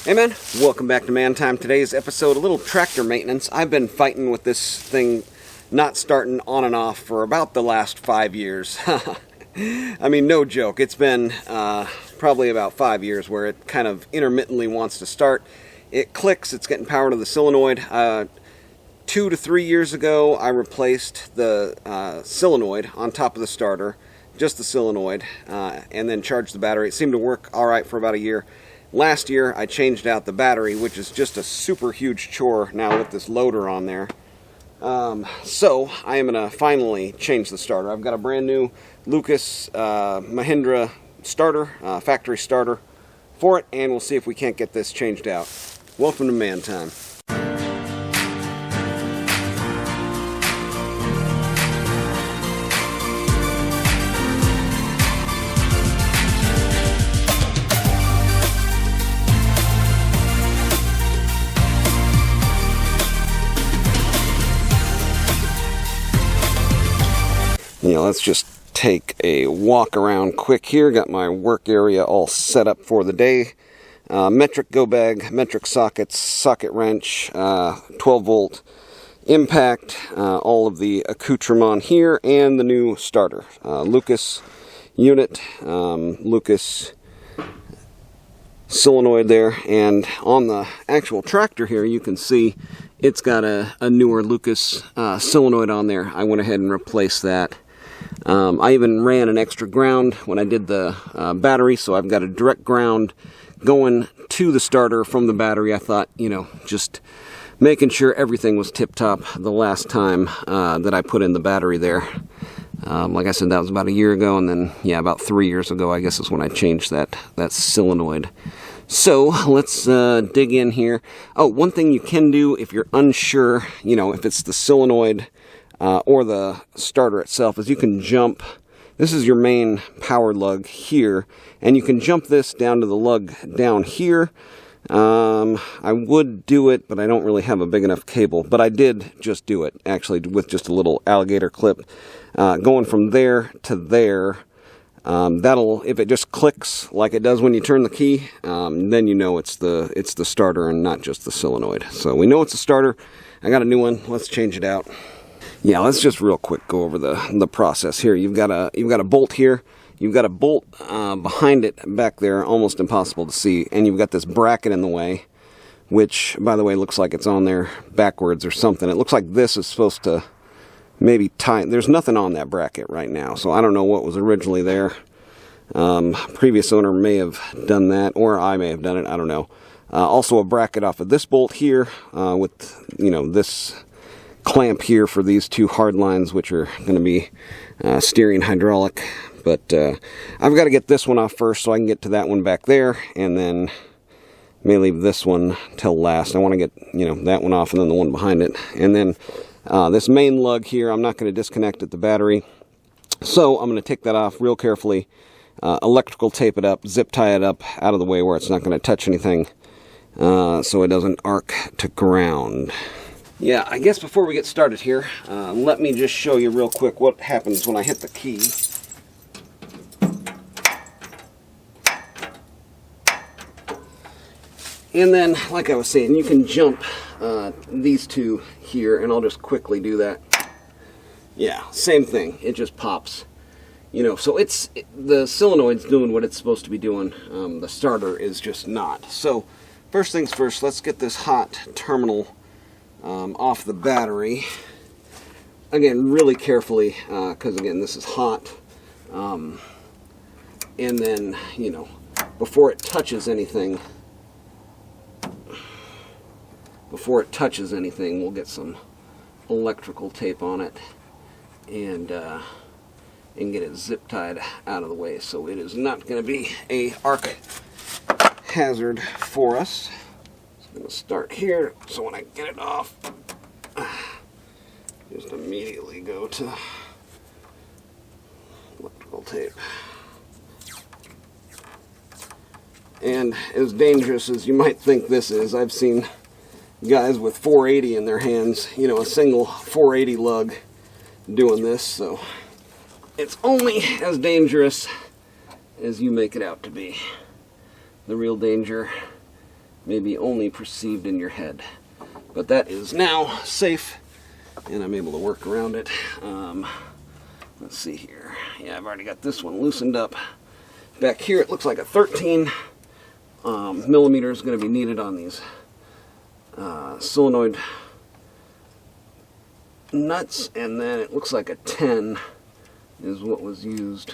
Hey man, welcome back to Man Time. Today's episode, a little tractor maintenance. I've been fighting with this thing not starting on and off for about the last 5 years. I mean, no joke. It's been probably about 5 years where it kind of intermittently wants to start. It clicks, it's getting power to the solenoid. 2 to 3 years ago, I replaced the solenoid on top of the starter, just the solenoid, and then charged the battery. It seemed to work all right for about a year. Last year, I changed out the battery, which is just a super huge chore now with this loader on there. So, I am going to finally change the starter. I've got a brand new Lucas Mahindra starter, factory starter for it, and we'll see if we can't get this changed out. Welcome to Man Time. Let's just take a walk around quick here. Got my work area all set up for the day. Metric go bag, metric sockets, socket wrench, 12-volt impact, all of the accoutrement here, and the new starter. Lucas unit, Lucas solenoid there, and on the actual tractor here you can see it's got a newer Lucas solenoid on there. I went ahead and replaced that. I even ran an extra ground when I did the battery, so I've got a direct ground going to the starter from the battery. I thought, just making sure everything was tip-top the last time that I put in the battery there. Like I said, that was about a year ago, and then, about 3 years ago, I guess, is when I changed that solenoid. So, let's dig in here. Oh, one thing you can do if you're unsure, if it's the solenoid or the starter itself, is you can jump. This is your main power lug here, and you can jump this down to the lug down here. I would do it, but I don't really have a big enough cable. But I did just do it, actually, with just a little alligator clip. Going from there to there, that'll, if it just clicks like it does when you turn the key, then you know it's the starter and not just the solenoid. So we know it's a starter. I got a new one. Let's change it out. Let's just real quick go over the process here. You've got a bolt here. You've got a bolt behind it back there, almost impossible to see, and you've got this bracket in the way, which, by the way, looks like it's on there backwards or something. It looks like this is supposed to maybe tie. There's nothing on that bracket right now, so I don't know what was originally there. Previous owner may have done that, or I may have done it. I don't know. Also, a bracket off of this bolt here with this clamp here for these two hard lines, which are going to be steering hydraulic. But I've got to get this one off first so I can get to that one back there, and then may leave this one till last. I want to get that one off and then the one behind it. And then this main lug here, I'm not going to disconnect at the battery, so I'm going to take that off real carefully, electrical tape it up, zip tie it up out of the way where it's not going to touch anything, so it doesn't arc to ground. I guess before we get started here, let me just show you real quick what happens when I hit the key. And then, like I was saying, you can jump these two here, and I'll just quickly do that. Same thing. It just pops. So the solenoid's doing what it's supposed to be doing. The starter is just not. So, first things first, let's get this hot terminal off the battery. Again, really carefully, because again, this is hot. And then, before it touches anything, we'll get some electrical tape on it and get it zip tied out of the way, so it is not going to be a arc hazard for us. I'm going to start here, so when I get it off, just immediately go to electrical tape. And as dangerous as you might think this is, I've seen guys with 480 in their hands, a single 480 lug doing this, so it's only as dangerous as you make it out to be. The real danger maybe only perceived in your head. But that is now safe, and I'm able to work around it. Let's see here. Yeah, I've already got this one loosened up. Back here, it looks like a 13 millimeter is going to be needed on these solenoid nuts, and then it looks like a 10 is what was used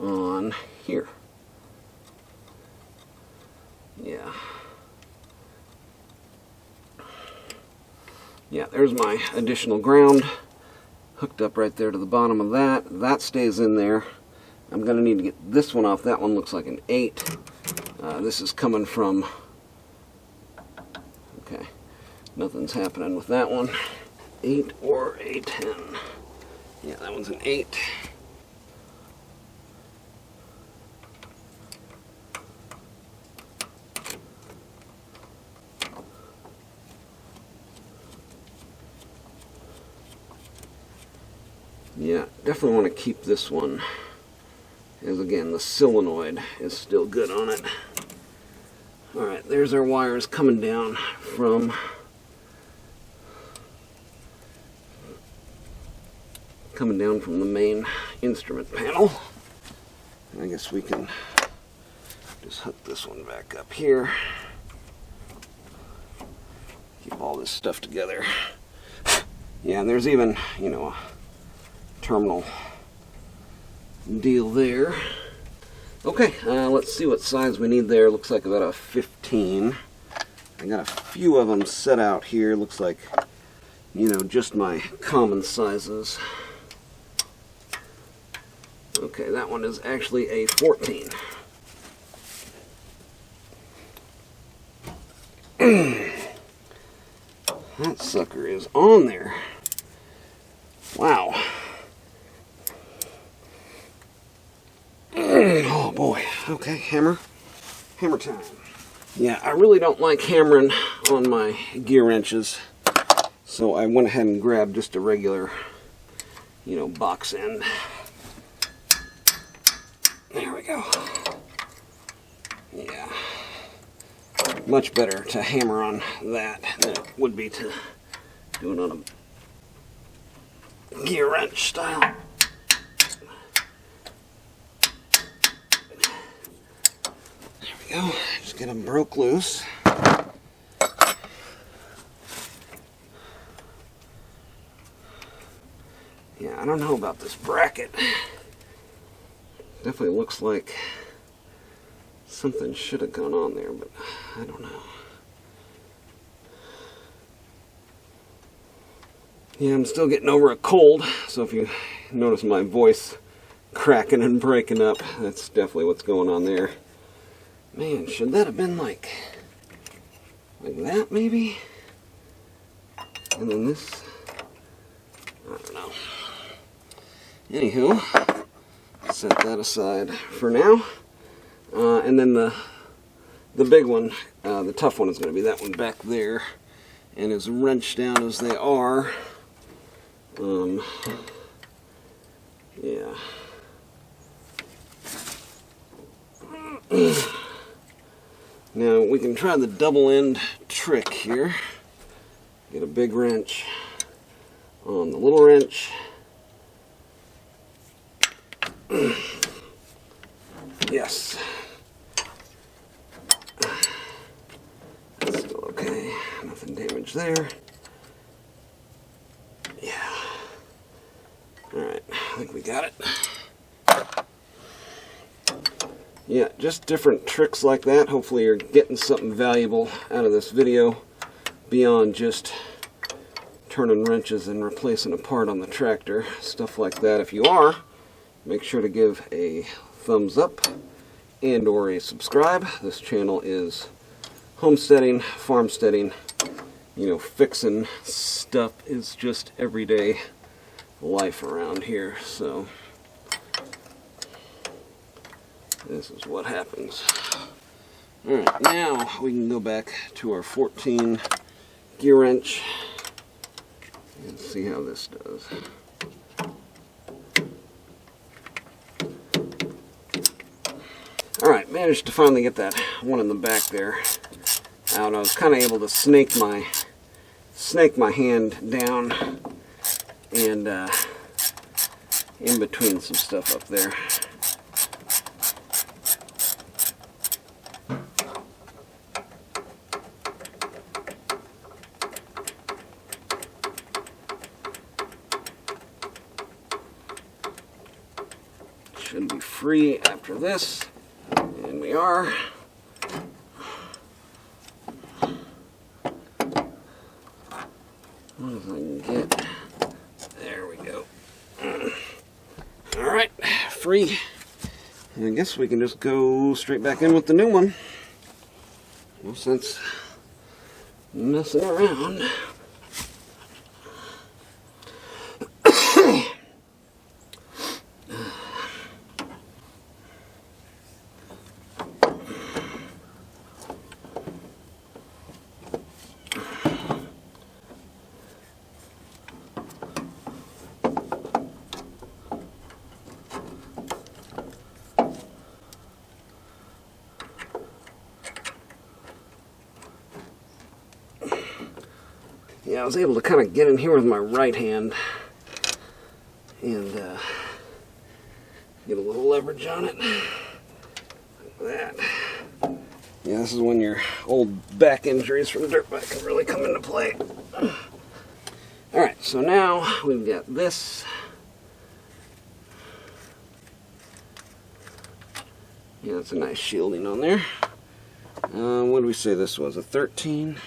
on here. Yeah. Yeah, there's my additional ground hooked up right there to the bottom of that. That stays in there. I'm going to need to get this one off. That one looks like an 8. This is coming from... Okay, nothing's happening with that one. 8 or a 10. Yeah, that one's an 8. Yeah, definitely want to keep this one, as again, the solenoid is still good on it. Alright, there's our wires coming down from the main instrument panel. I guess we can just hook this one back up here. Keep all this stuff together. Yeah, and there's even, you know, a terminal deal there. Okay, let's see what size we need there. Looks like about a 15. I got a few of them set out here. Looks like, you know, just my common sizes. Okay, that one is actually a 14. That sucker is on there. Wow. Oh boy. Okay, hammer time. Yeah, I really don't like hammering on my gear wrenches, so I went ahead and grabbed just a regular, you know, box end. There we go. Yeah. Much better to hammer on that than it would be to do it on a gear wrench style. There we go. Just get them broke loose. Yeah, I don't know about this bracket. Definitely looks like something should have gone on there, but I don't know. Yeah, I'm still getting over a cold, so if you notice my voice cracking and breaking up, that's definitely what's going on there. Man, should that have been like that maybe? And then this, I don't know. Anywho, set that aside for now. And then the big one, the tough one, is going to be that one back there. And as wrenched down as they are, yeah. Now we can try the double end trick here. Get a big wrench on the little wrench. Yes. That's still okay. Nothing damaged there. Yeah. Alright, I think we got it. Yeah, just different tricks like that. Hopefully you're getting something valuable out of this video beyond just turning wrenches and replacing a part on the tractor. Stuff like that. If you are, make sure to give a thumbs up and or a subscribe. This channel is homesteading, farmsteading, you know, fixing stuff is just everyday life around here. So this is what happens. Alright, now we can go back to our 14 gear wrench and see how this does. Alright, managed to finally get that one in the back there out, I was kind of able to snake my hand down and in between some stuff up there. Should be free after this, and we are. What if I can get, there we go. Alright, free. And I guess we can just go straight back in with the new one. No sense messing around. Yeah, I was able to kind of get in here with my right hand and get a little leverage on it. Like that. Yeah, this is when your old back injuries from dirt bike can really come into play. Alright, so now we've got this. Yeah, that's a nice shielding on there. What do we say this was? A 13?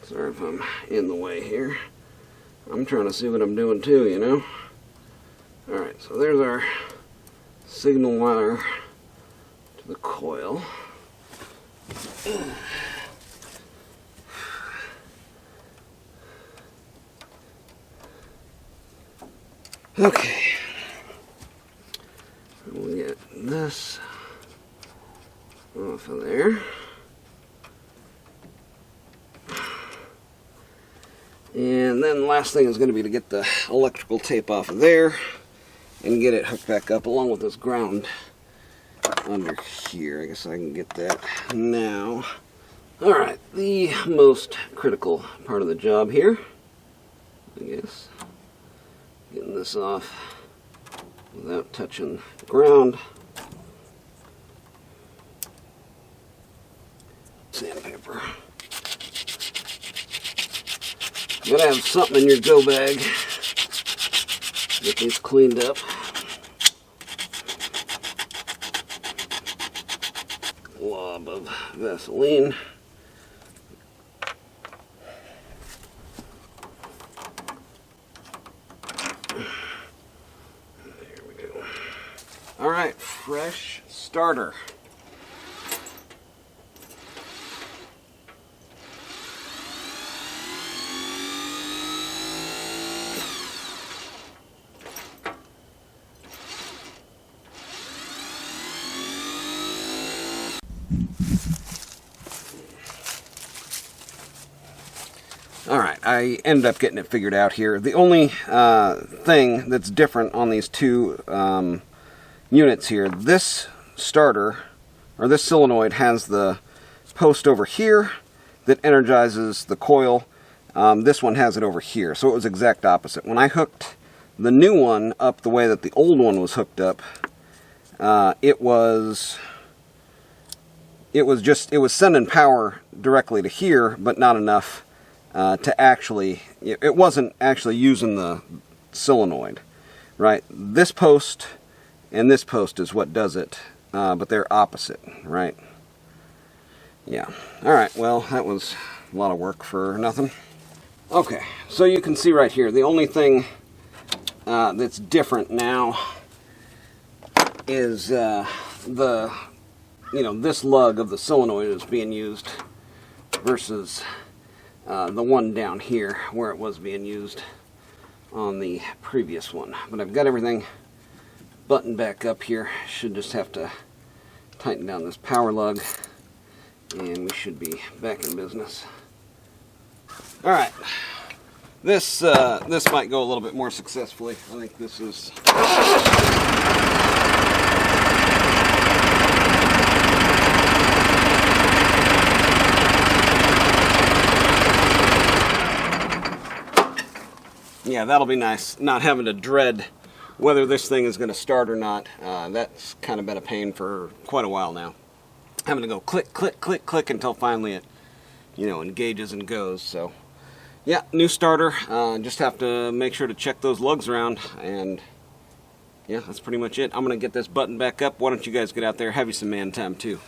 Sorry if I'm in the way here. I'm trying to see what I'm doing too, you know. Alright, so there's our signal wire to the coil. Okay. We'll get this off of there. And then the last thing is going to be to get the electrical tape off of there and get it hooked back up along with this ground under here. I guess I can get that now. Alright, the most critical part of the job here, I guess. Getting this off without touching the ground. Sandpaper. You gotta have something in your go bag. Get these cleaned up. Glob of Vaseline. There we go. Alright, fresh starter. Alright, I ended up getting it figured out here. The only thing that's different on these two units here, this starter, or this solenoid, has the post over here that energizes the coil. This one has it over here, so it was exact opposite. When I hooked the new one up the way that the old one was hooked up, it was sending power directly to here, but not enough to actually, it wasn't actually using the solenoid, right? This post and this post is what does it, but they're opposite, right? Yeah. Alright, well, that was a lot of work for nothing. Okay, so you can see right here, the only thing that's different now is this lug of the solenoid is being used versus the one down here where it was being used on the previous one. But I've got everything button back up here. Should just have to tighten down this power lug, and we should be back in business. All right, this might go a little bit more successfully. I think this is. Yeah, that'll be nice, not having to dread whether this thing is going to start or not. That's kind of been a pain for quite a while now. Having to go click, click, click, click until finally it, engages and goes. So, yeah, new starter. Just have to make sure to check those lugs around, and yeah, that's pretty much it. I'm going to get this button back up. Why don't you guys get out there, have you some man time too.